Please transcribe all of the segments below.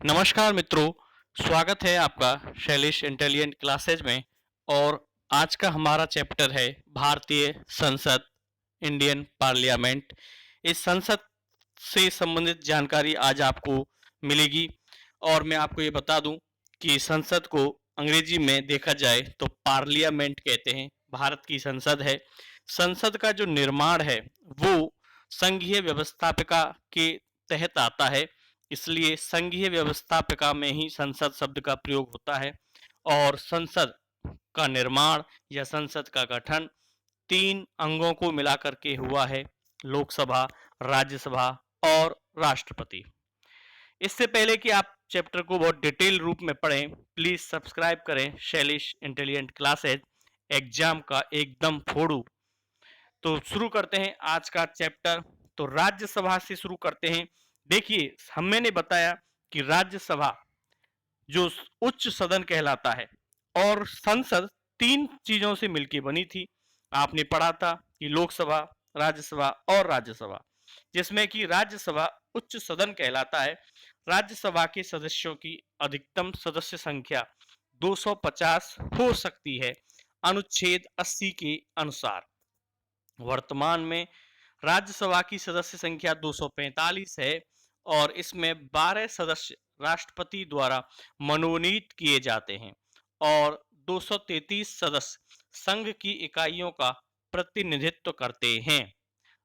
नमस्कार मित्रों, स्वागत है आपका शैलिश इंटेलिजेंट क्लासेज में। और आज का हमारा चैप्टर है भारतीय संसद, इंडियन पार्लियामेंट। इस संसद से संबंधित जानकारी आज आपको मिलेगी। और मैं आपको ये बता दूं कि संसद को अंग्रेजी में देखा जाए तो पार्लियामेंट कहते हैं। भारत की संसद है। संसद का जो निर्माण है वो संघीय व्यवस्थापिका के तहत आता है, इसलिए संघीय व्यवस्थापिका में ही संसद शब्द का प्रयोग होता है। और संसद का निर्माण या संसद का गठन तीन अंगों को मिलाकर के हुआ है: लोकसभा, राज्यसभा और राष्ट्रपति। इससे पहले कि आप चैप्टर को बहुत डिटेल रूप में पढ़ें, प्लीज सब्सक्राइब करें शैलिश इंटेलिजेंट क्लासेज, एग्जाम का एकदम फोड़ू। तो शुरू करते हैं आज का चैप्टर। तो राज्यसभा से शुरू करते हैं। देखिए, मैंने बताया कि राज्यसभा जो उच्च सदन कहलाता है, और संसद तीन चीजों से मिलकर बनी थी। आपने पढ़ा था कि लोकसभा, राज्यसभा और राज्यसभा, जिसमें कि राज्यसभा उच्च सदन कहलाता है। राज्यसभा के सदस्यों की अधिकतम सदस्य संख्या 250 हो सकती है, अनुच्छेद 80 के अनुसार। वर्तमान में राज्यसभा की सदस्य संख्या 245 है, और इसमें 12 सदस्य राष्ट्रपति द्वारा मनोनीत किए जाते हैं, और 233 सदस्य संघ की इकाइयों का प्रतिनिधित्व करते हैं।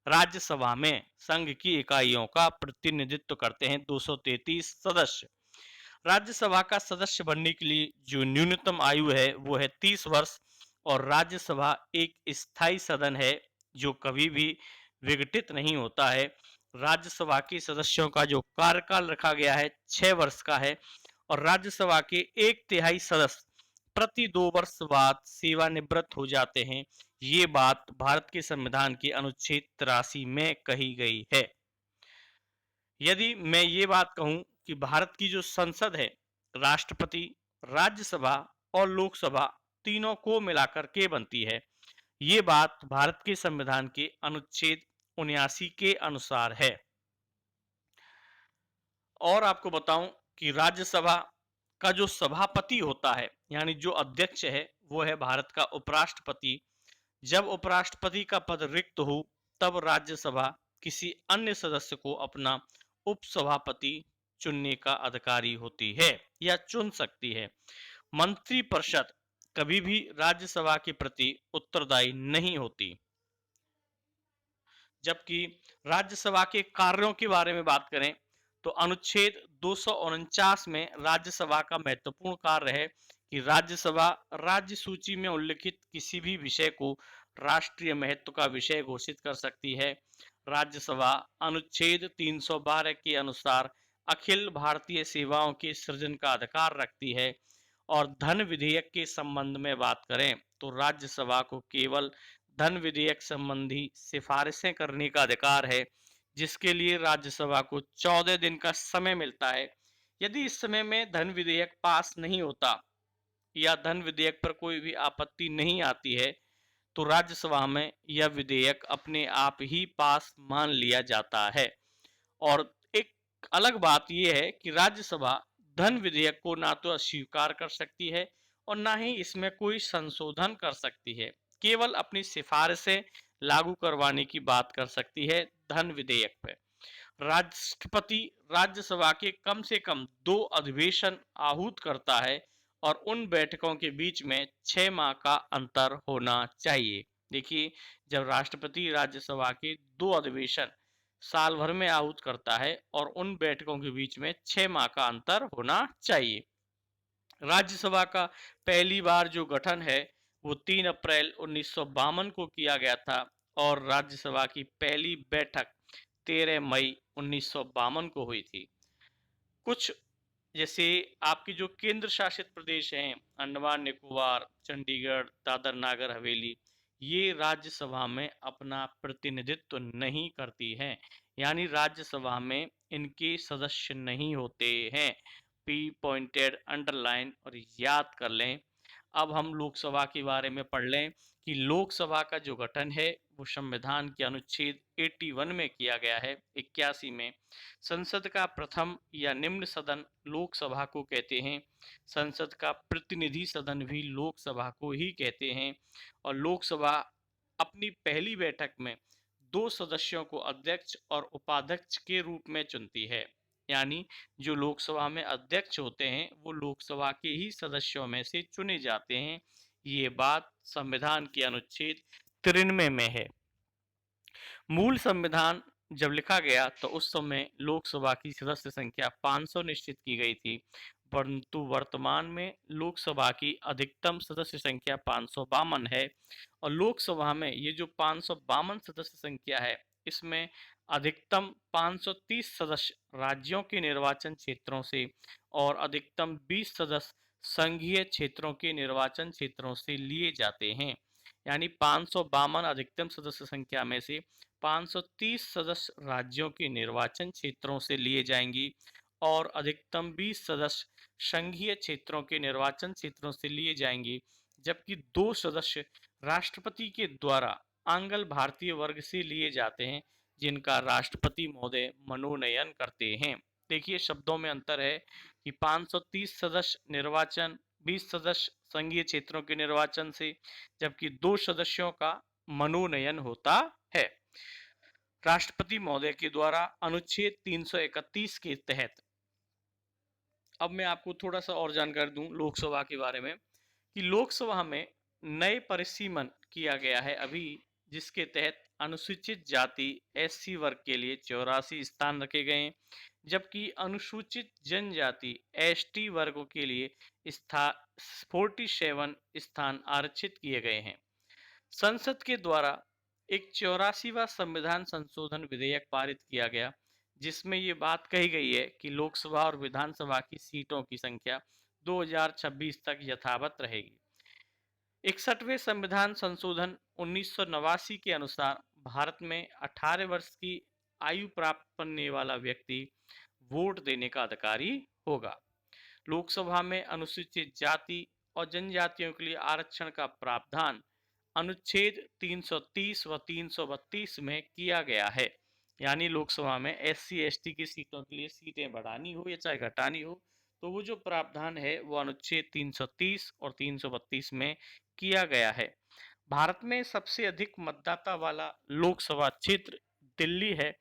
राज्यसभा में संघ की इकाइयों का प्रतिनिधित्व करते हैं 233 सदस्य। राज्यसभा का सदस्य बनने के लिए जो न्यूनतम आयु है वो है 30 वर्ष। और राज्यसभा एक स्थायी सदन है जो कभी भी विघटित नहीं होता है। राज्यसभा के सदस्यों का जो कार्यकाल रखा गया है 6 वर्ष का है, और राज्यसभा के 1/3 सदस्य प्रति 2 वर्ष बाद सेवानिवृत्त हो जाते हैं। ये बात भारत के संविधान के अनुच्छेद 83 में कही गई है। यदि मैं ये बात कहूं कि भारत की जो संसद है, राष्ट्रपति, राज्यसभा और लोकसभा तीनों को मिलाकर के बनती है, ये बात भारत के संविधान के अनुच्छेद 79 के अनुसार है। और आपको बताऊं कि राज्यसभा का जो सभापति होता है, यानी जो अध्यक्ष है, वो है भारत का उपराष्ट्रपति। जब उपराष्ट्रपति का पद रिक्त हो, तब राज्यसभा किसी अन्य सदस्य को अपना उपसभापति चुनने का अधिकारी होती है या चुन सकती है। मंत्रिपरिषद कभी भी राज्यसभा के प्रति उत्तरदायी नहीं होती। जबकि राज्यसभा के कार्यों के बारे में बात करें तो अनुच्छेद 249 में राज्यसभा का महत्वपूर्ण कार्य है कि राज्यसभा राज्य सूची में उल्लिखित किसी भी विषय को राष्ट्रीय महत्व का विषय घोषित कर सकती है। राज्यसभा अनुच्छेद 312 के अनुसार अखिल भारतीय सेवाओं के सृजन का अधिकार रखती है। और धन विधेयक के संबंध में बात करें तो राज्यसभा को केवल धन विधेयक संबंधी सिफारिशें करने का अधिकार है, जिसके लिए राज्यसभा को 14 दिन का समय मिलता है। यदि इस समय में धन विधेयक पास नहीं होता या धन विधेयक पर कोई भी आपत्ति नहीं आती है, तो राज्यसभा में यह विधेयक अपने आप ही पास मान लिया जाता है। और एक अलग बात यह है कि राज्यसभा धन विधेयक को ना तो अस्वीकार कर सकती है और ना ही इसमें कोई संशोधन कर सकती है, केवल अपनी सिफारिशें लागू करवाने की बात कर सकती है धन विधेयक पे। राष्ट्रपति राज्यसभा के कम से कम 2 अधिवेशन आहूत करता है, और उन बैठकों के बीच में 6 माह का अंतर होना चाहिए। देखिए, जब राष्ट्रपति राज्यसभा के 2 अधिवेशन साल भर में आहूत करता है और उन बैठकों के बीच में 6 माह का अंतर होना चाहिए। राज्यसभा का पहली बार जो गठन है वो 3 अप्रैल 1952 को किया गया था, और राज्यसभा की पहली बैठक 13 मई 1952 को हुई थी। कुछ जैसे आपके जो केंद्र शासित प्रदेश हैं, अंडमान निकोबार, चंडीगढ़, दादर नागर हवेली, ये राज्यसभा में अपना प्रतिनिधित्व नहीं करती हैं, यानी राज्यसभा में इनके सदस्य नहीं होते हैं। पी पॉइंटेड, अंडरलाइन और याद कर लें। अब हम लोकसभा के बारे में पढ़ लें कि लोकसभा का जो गठन है वो संविधान के अनुच्छेद 81 में किया गया है। 81 में संसद का प्रथम या निम्न सदन लोकसभा को कहते हैं। संसद का प्रतिनिधि सदन भी लोकसभा को ही कहते हैं और लोकसभा अपनी पहली बैठक में 2 सदस्यों को अध्यक्ष और उपाध्यक्ष के रूप में चुनती है। यानी जो लोकसभा में अध्यक्ष होते हैं वो लोकसभा के ही सदस्यों में से चुने जाते हैं। ये बात संविधान के अनुच्छेद 93 में है। मूल संविधान जब लिखा गया तो उस समय लोकसभा की सदस्य संख्या 500 निश्चित की गई थी, परंतु वर्तमान में लोकसभा की अधिकतम सदस्य संख्या 552 है और लोकसभा में ये जो 552 सदस्य संख्या है इसमें अधिकतम 530 सदस्य राज्यों के निर्वाचन क्षेत्रों से और अधिकतम 20 सदस्य संघीय क्षेत्रों के निर्वाचन क्षेत्रों से लिए जाते हैं। यानी 552 अधिकतम सदस्य संख्या में से 530 सदस्य राज्यों के निर्वाचन क्षेत्रों से लिए जाएंगी और अधिकतम 20 सदस्य संघीय क्षेत्रों के निर्वाचन क्षेत्रों से लिए जाएंगे, जबकि 2 सदस्य राष्ट्रपति के द्वारा आंगल भारतीय वर्ग से लिए जाते हैं, जिनका राष्ट्रपति महोदय मनोनयन करते हैं। देखिए शब्दों में अंतर है कि 530 सदस्य निर्वाचन, 20 सदस्य संघीय क्षेत्रों के निर्वाचन से, जबकि 2 सदस्यों का मनोनयन होता है राष्ट्रपति महोदय के द्वारा अनुच्छेद 331 के तहत। अब मैं आपको थोड़ा सा और जानकारी दूं लोकसभा के बारे में कि लोकसभा में नए परिसीमन किया गया है अभी, जिसके तहत अनुसूचित जाति एससी वर्ग के लिए 84 स्थान रखे गए हैं, जबकि अनुसूचित जनजाति एसटी वर्गों के लिए 47 स्थान आरक्षित किए गए हैं। संसद के द्वारा एक 84वां संविधान संशोधन विधेयक पारित किया गया, जिसमें ये बात कही गई है कि लोकसभा और विधानसभा की सीटों की संख्या 2026 तक यथावत रहेगी। 61वें संविधान संशोधन 1989 के अनुसार भारत में 18 वर्ष की आयु प्राप्त करने वाला व्यक्ति वोट देने का अधिकारी होगा। लोकसभा में अनुसूचित जाति और जनजातियों के लिए आरक्षण का प्रावधान अनुच्छेद 330 व 332 में किया गया है। यानी लोकसभा में एससी एसटी की सीटों के लिए सीटें बढ़ानी हो या चाहे घटानी हो तो वो जो प्रावधान है वो अनुच्छेद 330 और 332 में किया गया है। भारत में सबसे अधिक मतदाता वाला लोकसभा क्षेत्र दिल्ली है,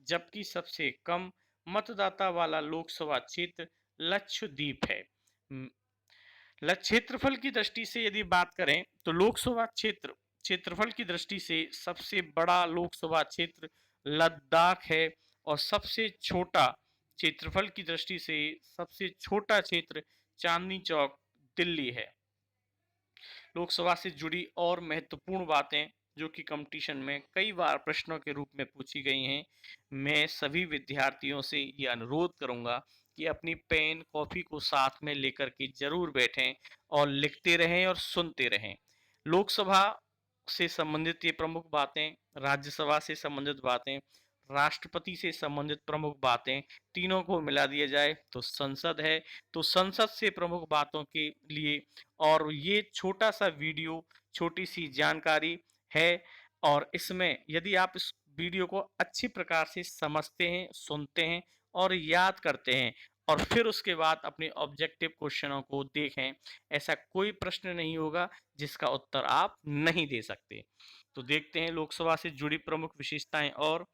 जबकि सबसे कम मतदाता वाला लोकसभा क्षेत्र लक्षद्वीप है। क्षेत्रफल की दृष्टि से यदि बात करें तो लोकसभा क्षेत्रफल की दृष्टि से सबसे बड़ा लोकसभा क्षेत्र लद्दाख है और सबसे छोटा क्षेत्रफल की दृष्टि से सबसे छोटा क्षेत्र चांदनी चौक दिल्ली है। लोकसभा से जुड़ी और महत्वपूर्ण बातें जो कि कंपटीशन में कई बार प्रश्नों के रूप में पूछी गई हैं, मैं सभी विद्यार्थियों से ये अनुरोध करूंगा कि अपनी पेन कॉपी को साथ में लेकर के जरूर बैठें और लिखते रहें और सुनते रहें। लोकसभा से संबंधित ये प्रमुख बातें, राज्यसभा से संबंधित बातें, राष्ट्रपति से संबंधित प्रमुख बातें, तीनों को मिला दिया जाए तो संसद है। तो संसद से प्रमुख बातों के लिए और ये छोटा सा वीडियो, छोटी सी जानकारी है और इसमें यदि आप इस वीडियो को अच्छी प्रकार से समझते हैं, सुनते हैं और याद करते हैं और फिर उसके बाद अपने ऑब्जेक्टिव क्वेश्चनों को देखें, ऐसा कोई प्रश्न नहीं होगा जिसका उत्तर आप नहीं दे सकते। तो देखते हैं लोकसभा से जुड़ी प्रमुख विशेषताएं। और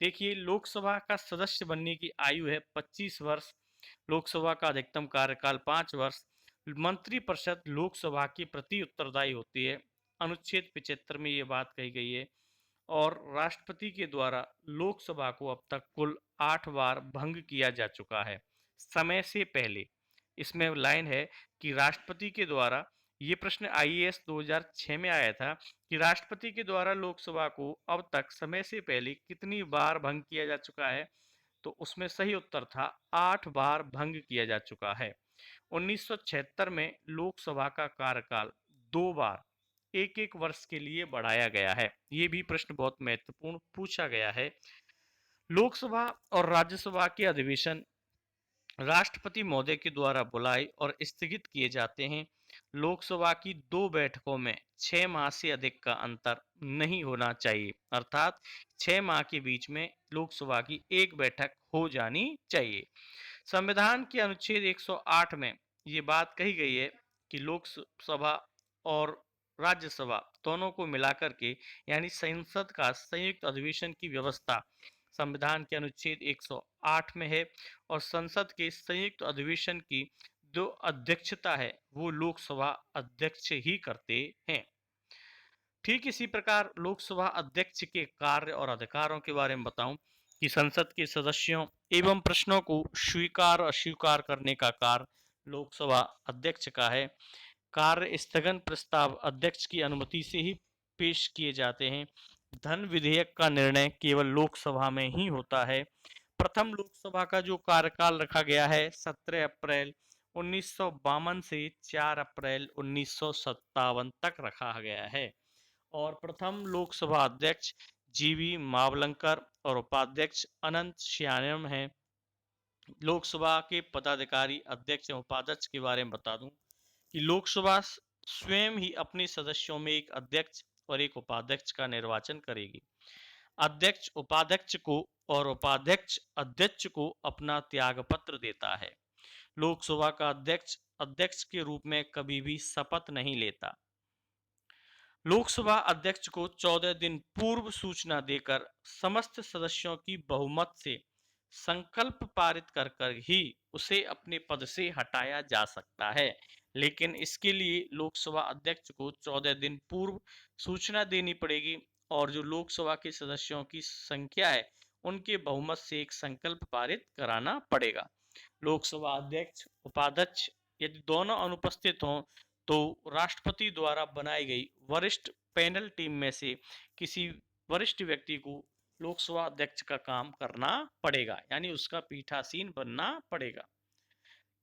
देखिए लोकसभा का सदस्य बनने की आयु है 25 वर्ष, लोकसभा का अधिकतम कार्यकाल 5 वर्ष, मंत्रिपरिषद लोकसभा की प्रति उत्तरदायी होती है, अनुच्छेद 75 में ये बात कही गई है। और राष्ट्रपति के द्वारा लोकसभा को अब तक कुल 8 बार भंग किया जा चुका है समय से पहले। इसमें लाइन है कि राष्ट्रपति के द्वारा, ये प्रश्न आईएएस 2006 में आया था कि राष्ट्रपति के द्वारा लोकसभा को अब तक समय से पहले कितनी बार भंग किया जा चुका है, तो उसमें सही उत्तर था 8 बार भंग किया जा चुका है। 1976 में लोकसभा का कार्यकाल 2 बार 1-1 वर्ष के लिए बढ़ाया गया है। ये भी प्रश्न बहुत महत्वपूर्ण पूछा गया है। लोकसभा और राज्यसभा के अधिवेशन राष्ट्रपति महोदय के द्वारा बुलाए और स्थगित किए जाते हैं। लोकसभा की 2 बैठकों में 6 माह से अधिक का अंतर नहीं होना चाहिए, अर्थात 6 माह के बीच में लोकसभा की एक बैठक हो जानी चाहिए। संविधान के अनुच्छेद 108 में ये बात कही गई है कि लोकसभा और राज्यसभा दोनों को मिलाकर के यानी संसद का संयुक्त अधिवेशन की व्यवस्था संविधान के अनुच्छेद 108 में है और संसद के संयुक्त अधिवेशन की जो अध्यक्षता है वो लोकसभा अध्यक्ष ही करते हैं। ठीक इसी प्रकार लोकसभा अध्यक्ष के कार्य और अधिकारों के बारे में बताऊं कि संसद के सदस्यों एवं प्रश्नों को स्वीकार और अस्वीकार करने का कार्य लोकसभा अध्यक्ष का है। कार्य स्थगन प्रस्ताव अध्यक्ष की अनुमति से ही पेश किए जाते हैं। धन विधेयक का निर्णय केवल लोकसभा में ही होता है। प्रथम लोकसभा का जो कार्यकाल रखा गया है 17 अप्रैल 1952 से 4 अप्रैल 1957 तक रखा गया है और प्रथम लोकसभा अध्यक्ष जीवी मावलंकर और उपाध्यक्ष अनंत श्याम हैं। लोकसभा के पदाधिकारी अध्यक्ष एवं उपाध्यक्ष के बारे में बता दूं कि लोकसभा स्वयं ही अपने सदस्यों में एक अध्यक्ष और एक उपाध्यक्ष का निर्वाचन करेगी। अध्यक्ष उपाध्यक्ष को और उपाध्यक्ष अध्यक्ष को अपना त्याग पत्र देता है। लोकसभा का अध्यक्ष अध्यक्ष के रूप में कभी भी शपथ नहीं लेता। लोकसभा अध्यक्ष को 14 दिन पूर्व सूचना देकर समस्त सदस्यों की बहुमत से संकल्प पारित कर कर ही उसे अपने पद से हटाया जा सकता है, लेकिन इसके लिए लोकसभा अध्यक्ष को 14 दिन पूर्व सूचना देनी पड़ेगी और जो लोकसभा के सदस्यों की संख्या है उनके बहुमत से एक संकल्प पारित कराना पड़ेगा। लोकसभा अध्यक्ष उपाध्यक्ष यदि दोनों अनुपस्थित हों तो राष्ट्रपति द्वारा बनाई गई वरिष्ठ पैनल टीम में से किसी वरिष्ठ व्यक्ति को लोकसभा अध्यक्ष का काम करना पड़ेगा, यानी उसका पीठासीन बनना पड़ेगा।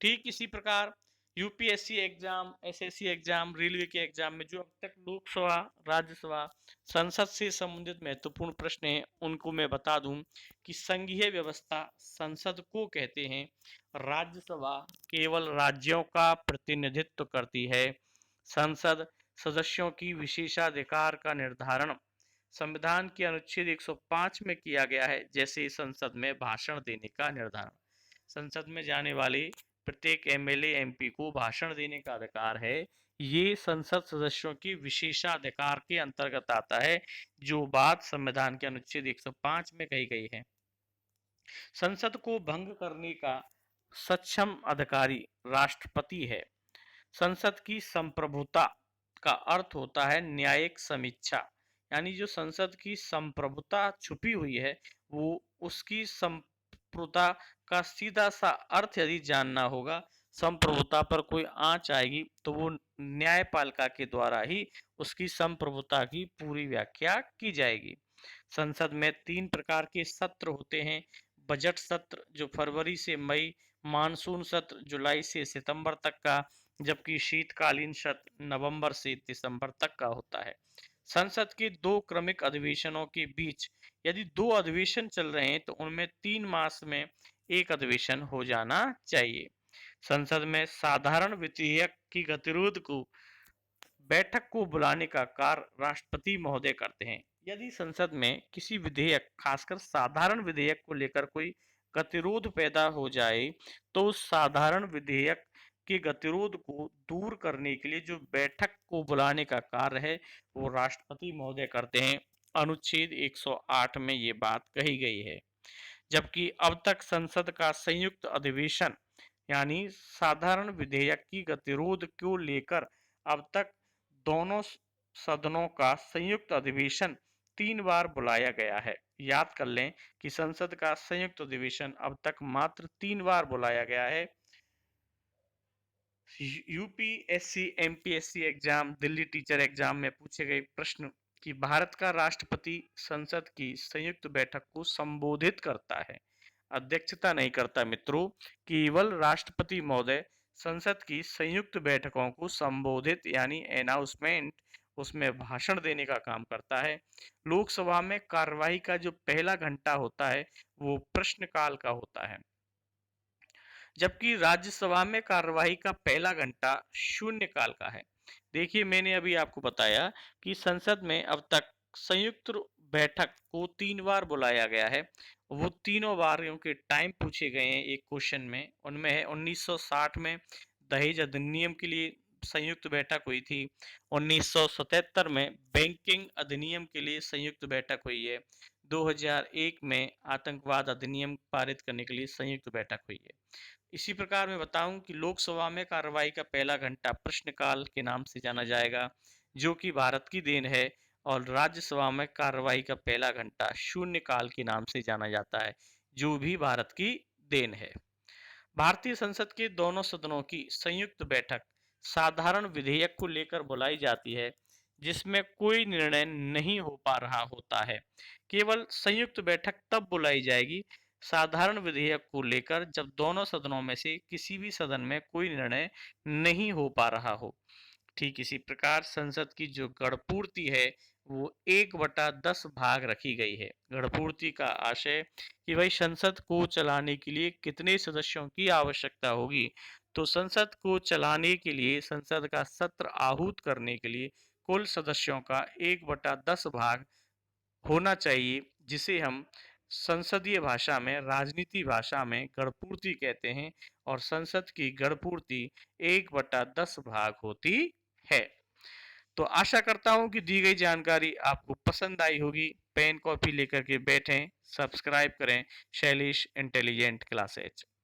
ठीक इसी प्रकार UPSC exam, SSC exam, railway के एग्जाम में जो अब तक लोकसभा, राज्यसभा, संसद से संबंधित महत्वपूर्ण प्रश्न हैं उनको मैं बता दूं कि संघीय व्यवस्था संसद को कहते हैं। राज्यसभा केवल राज्यों का प्रतिनिधित्व करती है। संसद सदस्यों की विशेषाधिकार का निर्धारण संविधान के अनुच्छेद 105 में किया गया है, जैसे संसद में भाषण देने का निर्धारण। संसद में जाने वाले प्रत्येक एमएलए एमपी को भाषण देने का अधिकार है। ये संसद सदस्यों की विशेषाधिकार के अंतर्गत आता है, जो बात संविधान के अनुच्छेद 105 में कही गई है। संसद को भंग करने का सक्षम अधिकारी राष्ट्रपति है। संसद की संप्रभुता का अर्थ होता है न्यायिक समीक्षा, यानी जो संसद की संप्रभुता छुपी हुई है वो उसकी संप्रभुता का सीधा सा अर्थ यदि जानना होगा, संप्रभुता पर कोई आंच आएगी तो वो न्यायपालिका के द्वारा ही उसकी संप्रभुता की पूरी व्याख्या की जाएगी। संसद में 3 प्रकार के सत्र होते हैं। बजट सत्र जो फरवरी से मई, मानसून सत्र जुलाई से सितंबर तक का, जबकि शीतकालीन सत्र नवंबर से दिसंबर तक का होता है। संसद के 2 क्रमिक अधिवेशनों के बीच यदि 2 अधिवेशन चल रहे हैं तो उनमें 3 मास में एक अधिवेशन हो जाना चाहिए। संसद में साधारण विधेयक की गतिरोध को बैठक को बुलाने का कार्य राष्ट्रपति महोदय करते हैं। यदि संसद में किसी विधेयक, खासकर साधारण विधेयक को लेकर कोई गतिरोध पैदा हो जाए तो साधारण विधेयक के गतिरोध को दूर करने के लिए जो बैठक को बुलाने का कार्य है वो राष्ट्रपति महोदय करते हैं। अनुच्छेद 108 में ये बात कही गई है। जबकि अब तक संसद का संयुक्त अधिवेशन यानी साधारण विधेयक की गतिरोध को लेकर अब तक दोनों सदनों का संयुक्त अधिवेशन 3 बार बुलाया गया है। याद कर लें कि संसद का संयुक्त अधिवेशन अब तक मात्र 3 बार बुलाया गया है। UPSC, MPSC exam, Delhi teacher exam में पूछे गए प्रश्न कि भारत का राष्ट्रपति संसद की संयुक्त बैठक को संबोधित करता है, अध्यक्षता नहीं करता मित्रों। केवल राष्ट्रपति महोदय संसद की संयुक्त बैठकों को संबोधित यानी अनाउंसमेंट, उसमें भाषण देने का काम करता है। लोकसभा में कार्यवाही का जो पहला घंटा होता है वो प्रश्नकाल का होता है। जबकि राज्यसभा में कार्यवाही का पहला घंटा शून्यकाल का है। देखिए, मैंने अभी आपको बताया कि संसद में अब तक संयुक्त बैठक को 3 बार बुलाया गया है। वो तीनों बारियों के टाइम पूछे गए हैं एक क्वेश्चन में। उनमें है 1960 में दहेज अधिनियम के लिए संयुक्त बैठक हुई थी। 1977 में बैंकिंग अधिनियम के लिए संयुक्त बैठक हुई है। 2001 में आतंकवाद अधिनियम पारित करने के लिए संयुक्त बैठक हुई है। इसी प्रकार मैं बताऊं कि लोकसभा में कार्रवाई का पहला घंटा प्रश्नकाल के नाम से जाना जाएगा, जो कि भारत की देन है, और राज्यसभा में कार्रवाई का पहला घंटा शून्यकाल के नाम से जाना जाता है, जो भी भारत की देन है। भारतीय संसद के दोनों सदनों की संयुक्त बैठक साधारण विधेयक को लेकर बुलाई जाती है, जिसमें कोई निर्णय नहीं हो पा रहा होता है। केवल संयुक्त बैठक तब बुलाई जाएगी साधारण विधेयक को लेकर जब दोनों सदनों में से किसी भी सदन में कोई निर्णय नहीं हो पा रहा हो। ठीक इसी प्रकार संसद की जो गणपूर्ति है वो 1/10 भाग रखी गई है। गणपूर्ति का आशय कि भाई संसद को चलाने के लिए कितने सदस्यों की आवश्यकता होगी। तो संसद को चलाने के लिए, संसद का सत्र आहूत करने के लिए कुल सदस्यों का 1/10 भाग होना चाहिए, जिसे हम संसदीय भाषा में, राजनीति भाषा में गणपूर्ति कहते हैं। और संसद की गणपूर्ति 1/10 भाग होती है। तो आशा करता हूं कि दी गई जानकारी आपको पसंद आई होगी। पेन कॉपी लेकर के बैठें, सब्सक्राइब करें शैलेश इंटेलिजेंट क्लासेज।